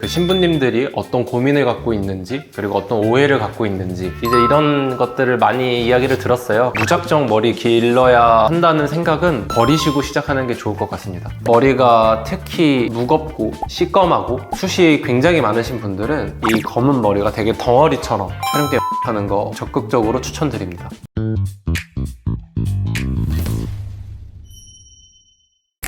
그 신부님들이 어떤 고민을 갖고 있는지, 그리고 어떤 오해를 갖고 있는지, 이제 이런 것들을 많이 이야기를 들었어요. 무작정 머리 길러야 한다는 생각은 버리시고 시작하는 게 좋을 것 같습니다. 머리가 특히 무겁고 시꺼하고 숱이 굉장히 많으신 분들은 이 검은 머리가 되게 덩어리처럼 촬영 때 하는 거 적극적으로 추천드립니다.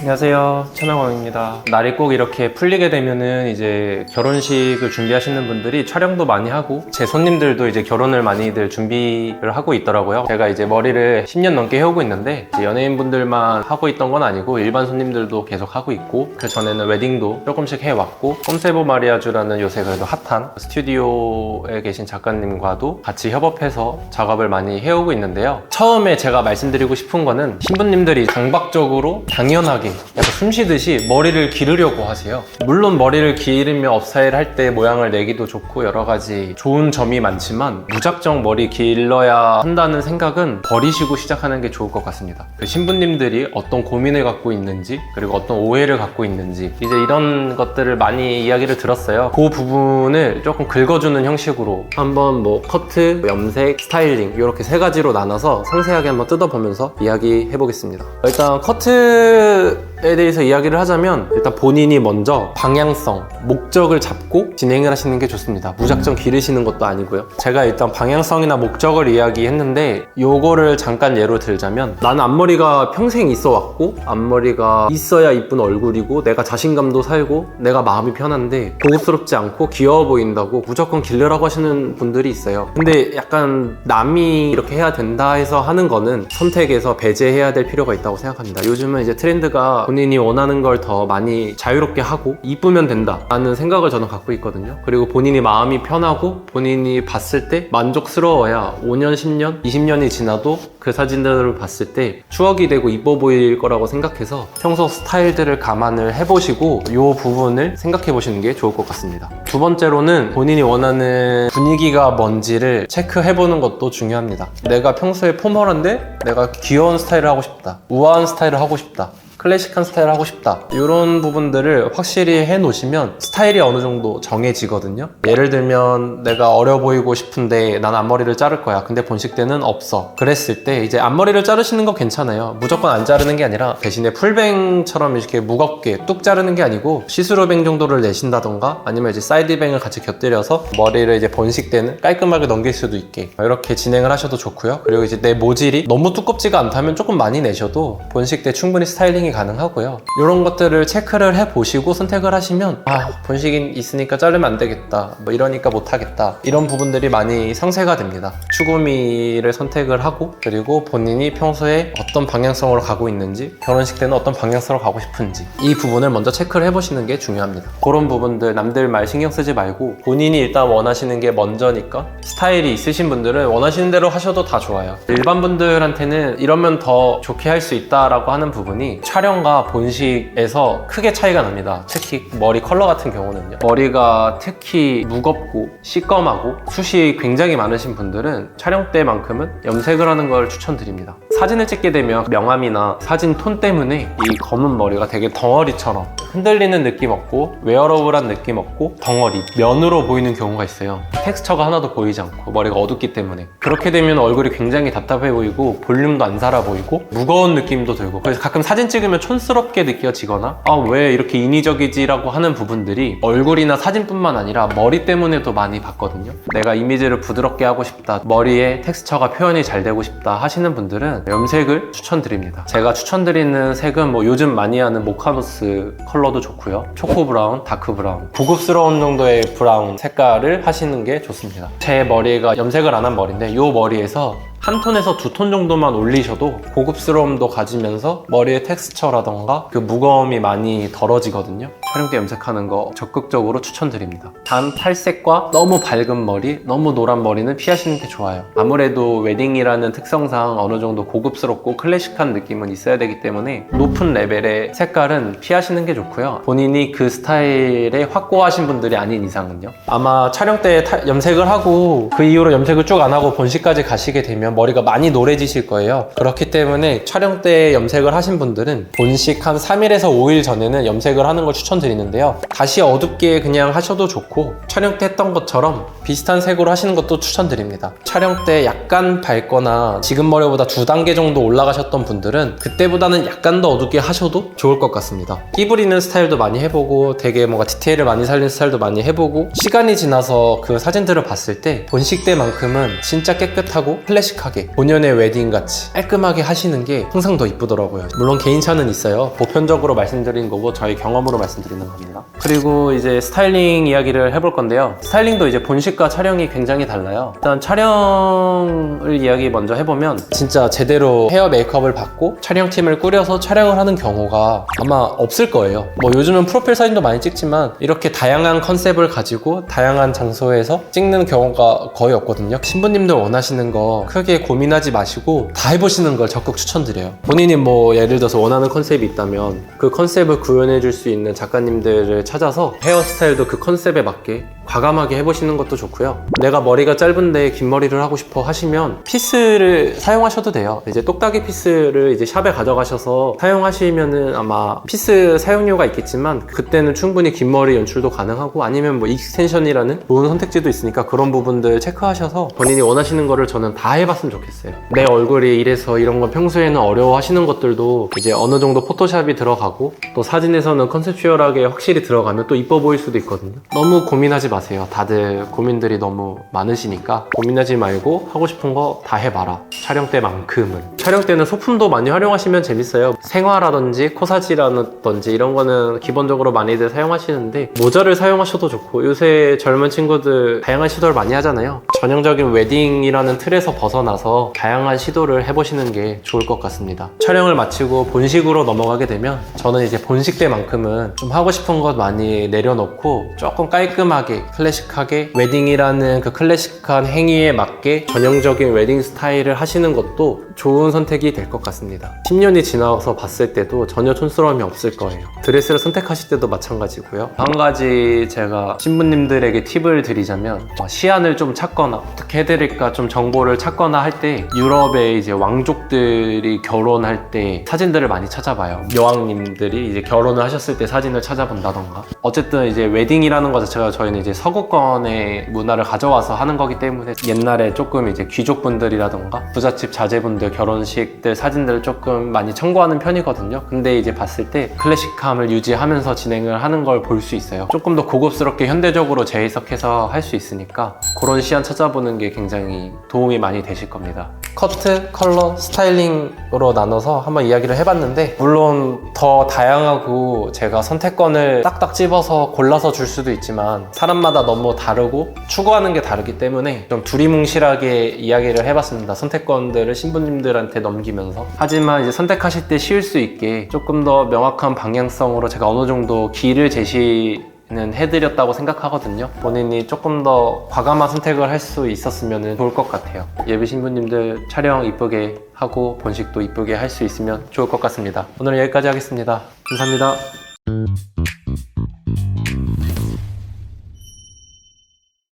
안녕하세요, 천하광입니다. 날이 꼭 이렇게 풀리게 되면은 이제 결혼식을 준비하시는 분들이 촬영도 많이 하고, 제 손님들도 이제 결혼을 많이들 준비를 하고 있더라고요. 제가 이제 머리를 10년 넘게 해오고 있는데, 이제 연예인분들만 하고 있던 건 아니고 일반 손님들도 계속 하고 있고, 그 전에는 웨딩도 조금씩 해왔고, 꼼세보 마리아주라는 요새 그래도 핫한 스튜디오에 계신 작가님과도 같이 협업해서 작업을 많이 해오고 있는데요. 처음에 제가 말씀드리고 싶은 거는, 신부님들이 강박적으로 당연하게 약간 숨쉬듯이 머리를 기르려고 하세요. 물론 머리를 기르며 업스타일 할 때 모양을 내기도 좋고 여러 가지 좋은 점이 많지만, 무작정 머리 길러야 한다는 생각은 버리시고 시작하는 게 좋을 것 같습니다. 그 신부님들이 어떤 고민을 갖고 있는지, 그리고 어떤 오해를 갖고 있는지, 이제 이런 것들을 많이 이야기를 들었어요. 그 부분을 조금 긁어주는 형식으로 한번 뭐 커트, 염색, 스타일링 이렇게 세 가지로 나눠서 상세하게 한번 뜯어보면서 이야기해 보겠습니다. 일단 커트에 대해서 이야기를 하자면, 일단 본인이 먼저 방향성, 목적을 잡고 진행을 하시는 게 좋습니다. 무작정 기르시는 것도 아니고요. 제가 일단 방향성이나 목적을 이야기했는데, 요거를 잠깐 예로 들자면, 나는 앞머리가 평생 있어 왔고, 앞머리가 있어야 이쁜 얼굴이고, 내가 자신감도 살고, 내가 마음이 편한데 고급스럽지 않고 귀여워 보인다고 무조건 기르라고 하시는 분들이 있어요. 근데 약간 남이 이렇게 해야 된다 해서 하는 거는 선택에서 배제해야 될 필요가 있다고 생각합니다. 요즘은 이제 트렌드가 본인이 원하는 걸 더 많이 자유롭게 하고 이쁘면 된다 라는 생각을 저는 갖고 있거든요. 그리고 본인이 마음이 편하고 본인이 봤을 때 만족스러워야 5년, 10년, 20년이 지나도 그 사진들을 봤을 때 추억이 되고 이뻐 보일 거라고 생각해서 평소 스타일들을 감안을 해보시고 이 부분을 생각해 보시는 게 좋을 것 같습니다. 두 번째로는 본인이 원하는 분위기가 뭔지를 체크해 보는 것도 중요합니다. 내가 평소에 포멀한데 내가 귀여운 스타일을 하고 싶다, 우아한 스타일을 하고 싶다, 클래식한 스타일을 하고 싶다, 이런 부분들을 확실히 해 놓으시면 스타일이 어느 정도 정해지거든요. 예를 들면 내가 어려 보이고 싶은데 난 앞머리를 자를 거야, 근데 본식 때는 없어, 그랬을 때 이제 앞머리를 자르시는 거 괜찮아요. 무조건 안 자르는 게 아니라 대신에 풀뱅처럼 이렇게 무겁게 뚝 자르는 게 아니고 시스루뱅 정도를 내신다던가, 아니면 이제 사이드뱅을 같이 곁들여서 머리를 이제 본식 때는 깔끔하게 넘길 수도 있게 이렇게 진행을 하셔도 좋고요. 그리고 이제 내 모질이 너무 두껍지가 않다면 조금 많이 내셔도 본식 때 충분히 스타일링이 가능하고요. 이런 것들을 체크를 해보시고 선택을 하시면, 본식이 있으니까 자르면 안 되겠다, 뭐 이러니까 못하겠다, 이런 부분들이 많이 상쇄가 됩니다. 추구미를 선택을 하고, 그리고 본인이 평소에 어떤 방향성으로 가고 있는지, 결혼식 때는 어떤 방향성으로 가고 싶은지, 이 부분을 먼저 체크를 해보시는 게 중요합니다. 그런 부분들 남들 말 신경 쓰지 말고 본인이 일단 원하시는 게 먼저니까, 스타일이 있으신 분들은 원하시는 대로 하셔도 다 좋아요. 일반 분들한테는 이러면 더 좋게 할 수 있다라고 하는 부분이 촬영과 본식에서 크게 차이가 납니다. 특히 머리 컬러 같은 경우는요. 머리가 특히 무겁고 시꺼하고 숱이 굉장히 많으신 분들은 촬영 때만큼은 염색을 하는 걸 추천드립니다. 사진을 찍게 되면 명암이나 사진 톤 때문에 이 검은 머리가 되게 덩어리처럼 흔들리는 느낌 없고 웨어러블한 느낌 없고 덩어리, 면으로 보이는 경우가 있어요. 텍스처가 하나도 보이지 않고 머리가 어둡기 때문에. 그렇게 되면 얼굴이 굉장히 답답해 보이고 볼륨도 안 살아 보이고 무거운 느낌도 들고, 그래서 가끔 사진 찍으면 촌스럽게 느껴지거나 왜 이렇게 인위적이지 라고 하는 부분들이 얼굴이나 사진뿐만 아니라 머리 때문에도 많이 봤거든요. 내가 이미지를 부드럽게 하고 싶다, 머리에 텍스처가 표현이 잘 되고 싶다 하시는 분들은 염색을 추천드립니다. 제가 추천드리는 색은 뭐 요즘 많이 하는 모카노스 컬러도 좋고요, 초코 브라운, 다크 브라운, 고급스러운 정도의 브라운 색깔을 하시는 게 좋습니다. 제 머리가 염색을 안 한 머리인데, 이 머리에서 한 톤에서 두 톤 정도만 올리셔도 고급스러움도 가지면서 머리의 텍스처라던가 그 무거움이 많이 덜어지거든요. 촬영 때 염색하는 거 적극적으로 추천드립니다. 단 탈색과 너무 밝은 머리, 너무 노란 머리는 피하시는 게 좋아요. 아무래도 웨딩이라는 특성상 어느 정도 고급스럽고 클래식한 느낌은 있어야 되기 때문에 높은 레벨의 색깔은 피하시는 게 좋고요. 본인이 그 스타일에 확고하신 분들이 아닌 이상은요. 아마 촬영 때 염색을 하고 그 이후로 염색을 쭉 안 하고 본식까지 가시게 되면 머리가 많이 노래지실 거예요. 그렇기 때문에 촬영 때 염색을 하신 분들은 본식 한 3일에서 5일 전에는 염색을 하는 걸 추천드립니다. 추천드리는데요. 다시 어둡게 그냥 하셔도 좋고 촬영 때 했던 것처럼 비슷한 색으로 하시는 것도 추천드립니다. 촬영 때 약간 밝거나 지금 머리보다 2단계 정도 올라가셨던 분들은 그때보다는 약간 더 어둡게 하셔도 좋을 것 같습니다. 끼 부리는 스타일도 많이 해보고 되게 뭔가 디테일을 많이 살리는 스타일도 많이 해보고 시간이 지나서 그 사진들을 봤을 때 본식 때만큼은 진짜 깨끗하고 클래식하게 본연의 웨딩같이 깔끔하게 하시는 게 항상 더 이쁘더라고요. 물론 개인차는 있어요. 보편적으로 말씀드린 거고 저희 경험으로 말씀드리는 겁니다. 그리고 이제 스타일링 이야기를 해볼 건데요. 스타일링도 이제 본식과 촬영이 굉장히 달라요. 일단 촬영을 이야기 먼저 해보면 진짜 제대로 헤어 메이크업을 받고 촬영팀을 꾸려서 촬영을 하는 경우가 아마 없을 거예요. 뭐 요즘은 프로필 사진도 많이 찍지만 이렇게 다양한 컨셉을 가지고 다양한 장소에서 찍는 경우가 거의 없거든요. 신부님들 원하시는 거 크게 고민하지 마시고 다 해보시는 걸 적극 추천드려요. 본인이 뭐 예를 들어서 원하는 컨셉이 있다면 그 컨셉을 구현해 줄 수 있는 작가님들을 찾아서 헤어스타일도 그 컨셉에 맞게 과감하게 해보시는 것도 좋고요. 내가 머리가 짧은데 긴 머리를 하고 싶어 하시면 피스를 사용하셔도 돼요. 이제 똑딱이 피스를 이제 샵에 가져가셔서 사용하시면은 아마 피스 사용료가 있겠지만 그때는 충분히 긴 머리 연출도 가능하고 아니면 뭐 익스텐션이라는 좋은 선택지도 있으니까 그런 부분들 체크하셔서 본인이 원하시는 거를 저는 다 해봤으면 좋겠어요. 내 얼굴이 이래서 이런 거 평소에는 어려워하시는 것들도 이제 어느 정도 포토샵이 들어가고 또 사진에서는 컨셉슈얼하게 확실히 들어가면 또 이뻐 보일 수도 있거든요. 너무 고민하지 마세요. 다들 고민들이 너무 많으시니까 고민하지 말고 하고 싶은 거 다 해봐라. 촬영 때만큼은. 촬영 때는 소품도 많이 활용하시면 재밌어요. 생화라든지 코사지라든지 이런 거는 기본적으로 많이들 사용하시는데 모자를 사용하셔도 좋고 요새 젊은 친구들 다양한 시도를 많이 하잖아요. 전형적인 웨딩이라는 틀에서 벗어나서 다양한 시도를 해보시는 게 좋을 것 같습니다. 촬영을 마치고 본식으로 넘어가게 되면 저는 이제 본식 때만큼은 좀 하고 싶은 것 많이 내려놓고 조금 깔끔하게 클래식하게 웨딩이라는 그 클래식한 행위에 맞게 전형적인 웨딩 스타일을 하시는 것도 좋은 선택이 될 것 같습니다. 10년이 지나서 봤을 때도 전혀 촌스러움이 없을 거예요. 드레스를 선택하실 때도 마찬가지고요. 한 가지 제가 신부님들에게 팁을 드리자면 시안을 좀 찾거나 어떻게 해드릴까 좀 정보를 찾거나 할 때 유럽의 이제 왕족들이 결혼할 때 사진들을 많이 찾아봐요. 여왕님들이 이제 결혼을 하셨을 때 사진을 찾아본다던가 어쨌든 이제 웨딩이라는 것 자체가 저희는 이제 서구권의 문화를 가져와서 하는 거기 때문에 옛날에 조금 이제 귀족분들이라던가 부잣집 자제분들 결혼식들 사진들을 조금 많이 참고하는 편이거든요. 근데 이제 봤을 때 클래식함을 유지하면서 진행을 하는 걸 볼 수 있어요. 조금 더 고급스럽게 현대적으로 재해석해서 할 수 있으니까 그런 시안 찾아보는 게 굉장히 도움이 많이 되실 겁니다. 커트, 컬러, 스타일링으로 나눠서 한번 이야기를 해봤는데 물론 더 다양하고 제가 선택권을 딱딱 집어서 골라서 줄 수도 있지만 사람마다 너무 다르고 추구하는 게 다르기 때문에 좀 두리뭉실하게 이야기를 해봤습니다. 선택권들을 신부님들한테 넘기면서. 하지만 이제 선택하실 때 쉬울 수 있게 조금 더 명확한 방향성으로 제가 어느 정도 길을 제시는 해드렸다고 생각하거든요. 본인이 조금 더 과감한 선택을 할 수 있었으면 좋을 것 같아요. 예비 신부님들 촬영 이쁘게 하고 본식도 이쁘게 할 수 있으면 좋을 것 같습니다. 오늘은 여기까지 하겠습니다. 감사합니다.